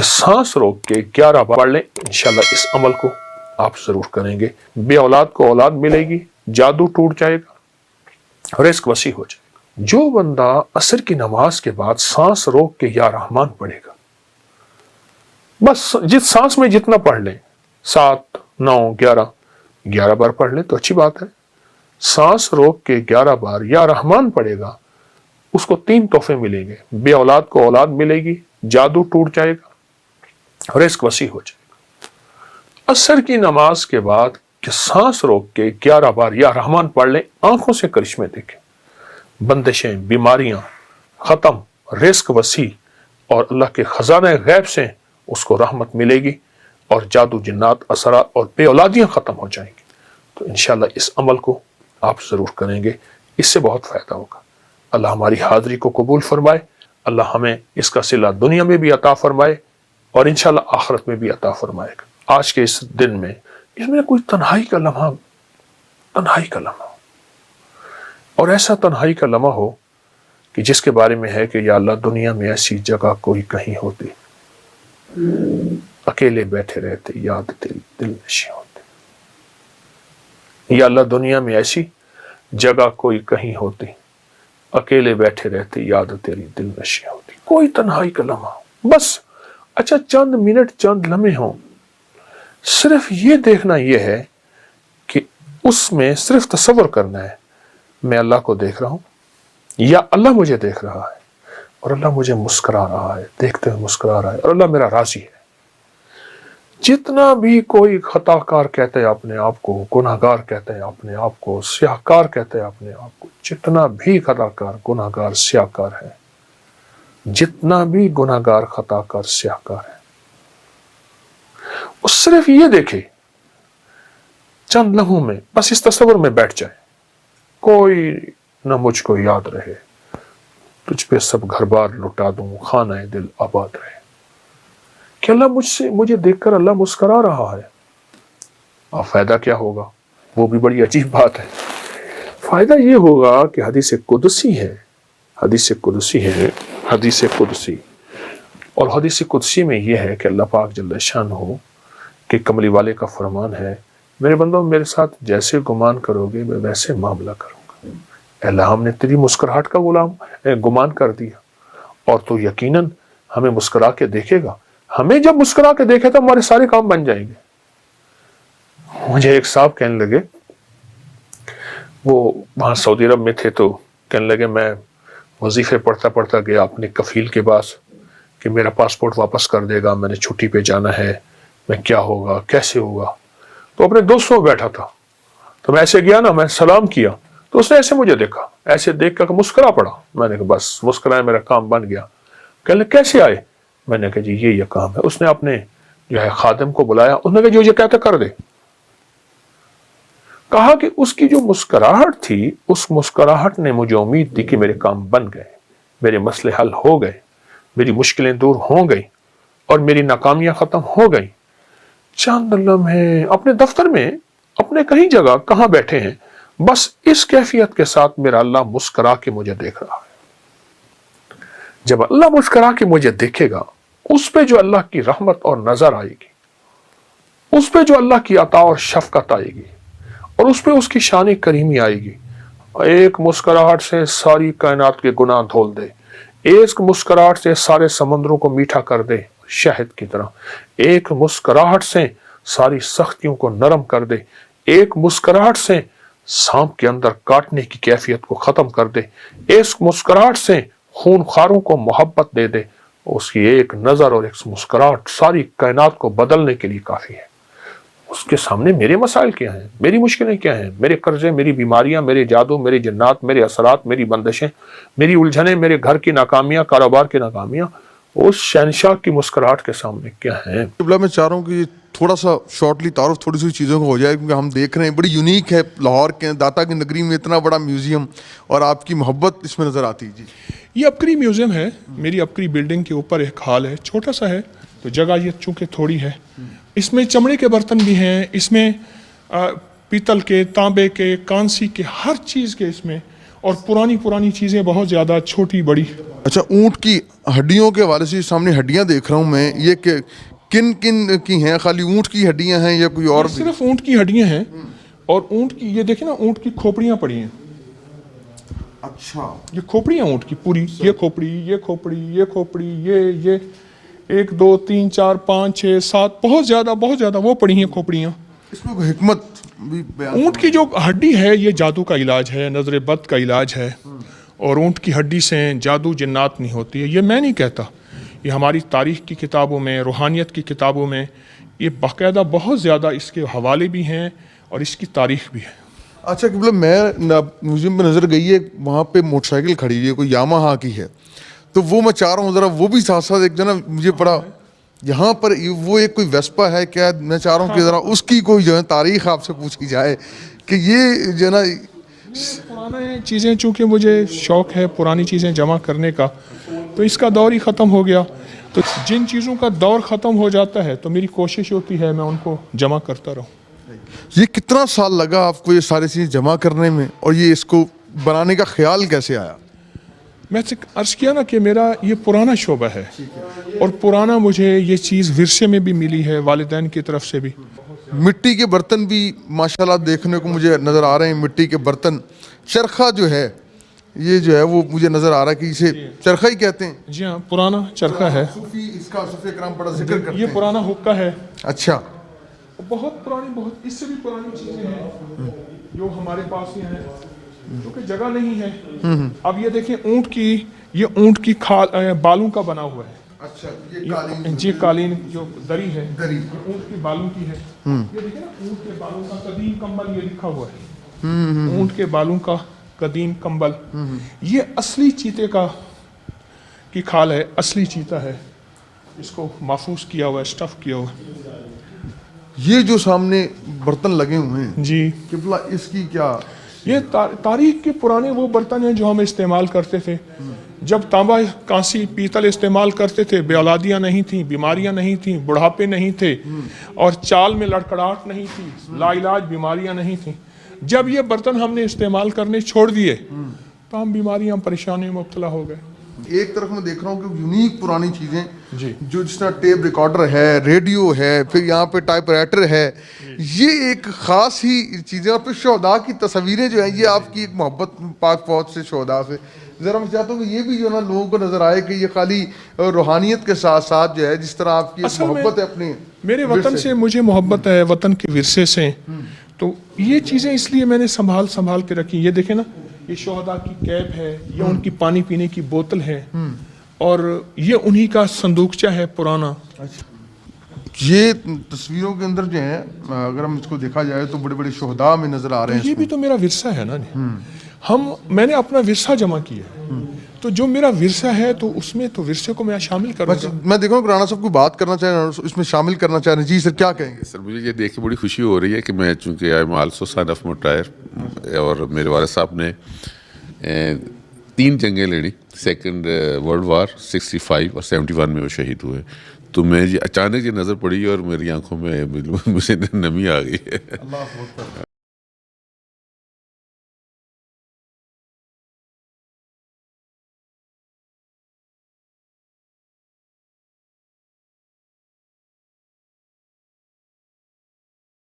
کہ سانس روک کے 11 بار پڑھ لیں، انشاءاللہ اس عمل کو آپ ضرور کریں گے، بے اولاد کو اولاد ملے گی، جادو ٹوٹ جائے گا، رزق وسیع ہو جائے گا۔ جو بندہ عصر کی نماز کے بعد سانس روک کے یا رحمان پڑھے گا، بس جس سانس میں جتنا پڑھ لیں، 7 9 11 بار پڑھ لیں تو اچھی بات ہے۔ سانس روک کے 11 بار یا رحمان پڑھے گا، اس کو 3 تحفے ملیں گے، بے اولاد کو اولاد ملے گی، جادو ٹوٹ جائے گا، رزق وسیع ہو جائے گا۔ عصر کی نماز کے بعد کہ سانس روک کے 11 بار یا رحمان پڑھ لیں، آنکھوں سے کرشمے دیکھیں، بندشیں، بیماریاں ختم، رزق وسیع، اور اللہ کے خزانہ غیب سے اس کو رحمت ملے گی، اور جادو جنات اثرات اور بے اولادیاں ختم ہو جائیں گی۔ تو انشاءاللہ اس عمل کو آپ ضرور کریں گے، اس سے بہت فائدہ ہوگا۔ اللہ ہماری حاضری کو قبول فرمائے، اللہ ہمیں اس کا صلہ دنیا میں بھی عطا فرمائے اور انشاءاللہ آخرت میں بھی عطا فرمائے گا۔ آج کے اس دن میں اس میں کوئی تنہائی کا لمحہ اور ایسا تنہائی کا لمحہ ہو کہ جس کے بارے میں ہے کہ یا اللہ دنیا میں ایسی جگہ کوئی کہیں ہوتی، اکیلے بیٹھے رہتے، یاد تیری دل نشیں ہوتے۔ یا اللہ دنیا میں ایسی جگہ کوئی کہیں ہوتی، اکیلے بیٹھے رہتے، یاد تیری دل نشیں ہوتی۔ کوئی تنہائی کا لمحہ، بس اچھا چند منٹ، چند لمحے ہوں، صرف یہ دیکھنا یہ ہے کہ اس میں صرف تصور کرنا ہے میں اللہ کو دیکھ رہا ہوں، یا اللہ مجھے دیکھ رہا ہے اور اللہ مجھے مسکرا رہا ہے، دیکھتے ہوئے مسکرا رہا ہے، اور اللہ میرا راضی ہے۔ جتنا بھی کوئی خطا کار کہتے ہیں اپنے آپ کو، گناہ گار کہتے ہیں اپنے آپ کو، سیاہ کار کہتے ہیں اپنے آپ کو، جتنا بھی خطا کار، گناہ گار، سیاہ کار ہے، جتنا بھی گناہ گار، خطا کار، سیاہ کار ہے، وہ صرف یہ دیکھے چند لمحوں میں، بس اس تصور میں بیٹھ جائے، کوئی نہ مجھ کو یاد رہے، تجھ پہ سب گھر بار لٹا دوں، خانہ دل آباد رہے، کہ اللہ مجھے دیکھ کر اللہ مسکرا رہا ہے۔ اور فائدہ کیا ہوگا؟ وہ بھی بڑی عجیب بات ہے۔ فائدہ یہ ہوگا کہ حدیث قدسی ہے، اور حدیث قدسی میں یہ ہے کہ اللہ پاک جل شانہ کہ کملی والے کا فرمان ہے، میرے بندوں میرے ساتھ جیسے گمان کرو گے میں ویسے معاملہ کروں گا۔ اے اللہ ہم نے تیری مسکراہٹ کا گمان کر دیا، اور تو یقیناً ہمیں مسکرا کے دیکھے گا، ہمیں جب مسکرا کے دیکھے تو ہمارے سارے کام بن جائیں گے۔ مجھے ایک صاحب کہنے لگے، وہ وہاں سعودی عرب میں تھے، تو کہنے لگے میں وظیفے پڑھتا گیا اپنے کفیل کے پاس کہ میرا پاسپورٹ واپس کر دے گا، میں نے چھٹی پہ جانا ہے، میں کیا ہوگا، کیسے ہوگا۔ تو اپنے دوستوں میں بیٹھا تھا، تو میں ایسے گیا نا، میں سلام کیا تو اس نے ایسے مجھے دیکھا، ایسے دیکھ کر مسکرا پڑا۔ میں نے کہا بس مسکرایا، میرا کام بن گیا۔ کہنے لگے کیسے آئے؟ میں نے کہا جی یہ کام ہے۔ اس نے اپنے جو ہے خادم کو بلایا، اس نے کہا جو یہ کہتا کر دے۔ کہا کہ اس کی جو مسکراہٹ تھی، اس مسکراہٹ نے مجھے امید دی کہ میرے کام بن گئے، میرے مسئلے حل ہو گئے، میری مشکلیں دور ہو گئی، اور میری ناکامیاں ختم ہو گئی۔ چند لمحے اپنے دفتر میں، اپنے کہیں جگہ کہاں بیٹھے ہیں، بس اس کیفیت کے ساتھ میرا اللہ مسکرا کے مجھے دیکھ رہا ہے۔ جب اللہ مسکرا کے مجھے دیکھے گا، اس پہ جو اللہ کی رحمت اور نظر آئے گی، اس پہ جو اللہ کی عطا اور شفقت آئے گی، اور اس پہ اس کی شان کریمی آئے گی، ایک مسکراہٹ سے ساری کائنات کے گناہ دھول دے، ایک مسکراہٹ سے سارے سمندروں کو میٹھا کر دے شہد کی طرح، ایک مسکراہٹ سے ساری سختیوں کو نرم کر دے، ایک مسکراہٹ سے سانپ کے اندر کاٹنے کی کیفیت کو ختم کر دے، ایک مسکراہٹ سے خون خواروں کو محبت دے دے، اس کی ایک نظر اور ایک مسکراہٹ ساری کائنات کو بدلنے کے لیے کافی ہے۔ اس کے سامنے میرے مسائل کیا ہیں، میری مشکلیں کیا ہیں، میرے قرضے، میری بیماریاں، میرے جادو، میری جنات، میرے اثرات، میری بندشیں، میری الجھنیں، میرے گھر کی ناکامیاں، کاروبار کی ناکامیاں، اس شہنشاہ کی مسکراہٹ کے سامنے کیا ہیں۔ میں چاہ رہا ہوں کہ تھوڑا سا شارٹلی تعارف تھوڑی سی چیزوں کو ہو جائے، کیونکہ ہم دیکھ رہے ہیں بڑی یونیک ہے لاہور کے داتا کی نگری میں اتنا بڑا میوزیم، اور آپ کی محبت اس میں نظر آتی۔ جی یہ اپکری میوزیم ہے، میری اپکری بلڈنگ کے اوپر ایک ہال ہے، چھوٹا سا ہے، تو جگہ یہ چونکہ تھوڑی ہے، اس میں چمڑے کے برتن بھی ہیں، اس میں پیتل کے، تانبے کے، کانسی کے، ہر چیز کے اس میں، اور پرانی چیزیں بہت زیادہ چھوٹی بڑی. اچھا اونٹ کی ہڈیوں کے حوالے سے سامنے ہڈیاں دیکھ رہا ہوں میں, یہ کہ کن کن کی ہیں؟ خالی اونٹ کی ہڈیاں ہیں یا کوئی اور بھی؟ صرف اونٹ کی ہڈیاں ہیں, اور اونٹ کی یہ دیکھیں نا, اونٹ کی کھوپڑیاں پڑی ہیں. اچھا یہ کھوپڑیاں اونٹ کی پوری, یہ کھوپڑی, یہ کھوپڑی, یہ کھوپڑی, یہ 1 2 3 4 5 6 7 بہت زیادہ وہ پڑی ہیں کھوپڑیاں. اس میں کوئی حکمت بھی بیان؟ اونٹ کی جو ہڈی ہے یہ جادو کا علاج ہے, نظر بد کا علاج ہے, اور اونٹ کی ہڈی سے جادو جنات نہیں ہوتی ہے. یہ میں نہیں کہتا, یہ ہماری تاریخ کی کتابوں میں, روحانیت کی کتابوں میں یہ باقاعدہ بہت زیادہ اس کے حوالے بھی ہیں اور اس کی تاریخ بھی ہے. اچھا کہ میں میوزیم میں نظر گئی ہے, وہاں پہ موٹر سائیکل کھڑی ہوئی ہے, کوئی یاماہا کی ہے, تو وہ میں چاہ رہا ہوں ذرا وہ بھی ساتھ ساتھ ایک جو نا مجھے پڑا یہاں پر وہ ایک کوئی ویسپا ہے کیا, میں چاہ رہا ہوں کہ ذرا اس کی کوئی جو ہے تاریخ آپ سے پوچھی جائے کہ یہ جو ہے نا پرانے چیزیں, چونکہ مجھے شوق ہے پرانی چیزیں جمع کرنے کا, تو اس کا دور ہی ختم ہو گیا. تو جن چیزوں کا دور ختم ہو جاتا ہے تو میری کوشش ہوتی ہے میں ان کو جمع کرتا رہوں. یہ کتنا سال لگا آپ کو یہ ساری چیزیں جمع کرنے میں, اور یہ اس کو بنانے کا خیال کیسے آیا؟ میں سے عرض کیا نا کہ میرا یہ پرانا شعبہ ہے, اور پرانا مجھے یہ چیز ورثے میں بھی ملی ہے, والدین کی طرف سے بھی. مٹی کے برتن بھی ماشاءاللہ دیکھنے کو مجھے نظر آ رہے ہیں, مٹی کے برتن. چرخہ جو ہے یہ جو ہے وہ مجھے نظر آ رہا ہے کہ اسے چرخہ ہی کہتے ہیں. جی ہاں, پرانا چرخہ ہے. اس کا صوفی کرام بڑا ذکر کرتے ہیں. یہ پرانا حقہ ہے. اچھا, بہت پرانی, بہت اس سے بھی پرانی چیزیں ہیں جو ہمارے پاس ہی ہیں, کیونکہ جگہ نہیں ہے. اب یہ دیکھیں اونٹ کی, یہ اونٹ کی بالوں کا بنا ہوا ہے. اچھا یہ قالین, جی قالین جو دری ہے, دری یہ اونٹ کی بالوں کی ہے. یہ دیکھیں نا, اونٹ کے بالوں کا قدیم کمبل یہ لکھا ہوا ہے. اونٹ کے بالوں کا قدیم کمبل, یہ اصلی چیتے کی کھال ہے, اصلی چیتا ہے, اس کو محفوظ کیا ہوا ہے, اسٹف کیا ہوا ہے. یہ جو سامنے برتن لگے ہوئے ہیں جی قبلہ, اس کی کیا؟ یہ تاریخ کے پرانے وہ برتن ہیں جو ہم استعمال کرتے تھے جب تانبا, کانسی, پیتل استعمال کرتے تھے. بے اولادیاں نہیں تھیں, بیماریاں نہیں تھیں, بڑھاپے نہیں تھے, اور چال میں لڑکڑاہٹ نہیں تھی, لا علاج بیماریاں نہیں تھیں. جب یہ برتن ہم نے استعمال کرنے چھوڑ دیے تو ہم بیماریاں, پریشانیوں میں مبتلا ہو گئے. ایک طرف میں دیکھ رہا ہوں کہ یونیک پرانی چیزیں جی, جو جس طرح ٹیپ ریکارڈر ہے, ریڈیو ہے, پھر یہاں پہ ٹائپ رائٹر ہے, یہ ایک خاص ہی چیزیں. اور پھر شہداء کی تصویریں جو ہیں, یہ آپ کی ایک محبت پاک فوج سے, شہداء سے. ذرا میں چاہتا ہوں کہ یہ بھی جو ہے نا لوگوں کو نظر آئے کہ یہ خالی روحانیت کے ساتھ ساتھ جو ہے جس طرح آپ کی محبت ہے اپنے میرے وطن سے, مجھے محبت ہے وطن کے ورثے سے, تو یہ چیزیں اس لیے میں نے سنبھال کے رکھی. یہ دیکھیں نا, یہ شہداء کی کیپ ہے, یہ ان کی پانی پینے کی بوتل ہے, اور یہ انہی کا صندوقچہ ہے پرانا. یہ تصویروں کے اندر جو ہیں اگر ہم اس کو دیکھا جائے تو بڑے بڑے شہداء میں نظر آ رہے ہیں. یہ بھی تو میرا ورثہ ہے نا. میں نے اپنا ورثہ جمع کیا, تو جو میرا ورثہ ہے تو اس میں تو ورثے کو میں شامل کروں گا. میں دیکھوں کہ رانا صاحب کو بات کرنا چاہ رہے ہیں, اس میں شامل کرنا چاہ رہے ہیں. جی سر, کیا کہیں گے؟ سر مجھے یہ دیکھ کے بڑی خوشی ہو رہی ہے کہ میں, چونکہ I am also son of مٹائر, اور میرے والد صاحب نے 3 جنگیں لڑی. سیکنڈ ورلڈ وار 65 اور 71 میں وہ شہید ہوئے. تو میں اچانک یہ نظر پڑی اور میری آنکھوں میں مجھے نمی آ گئی ہے.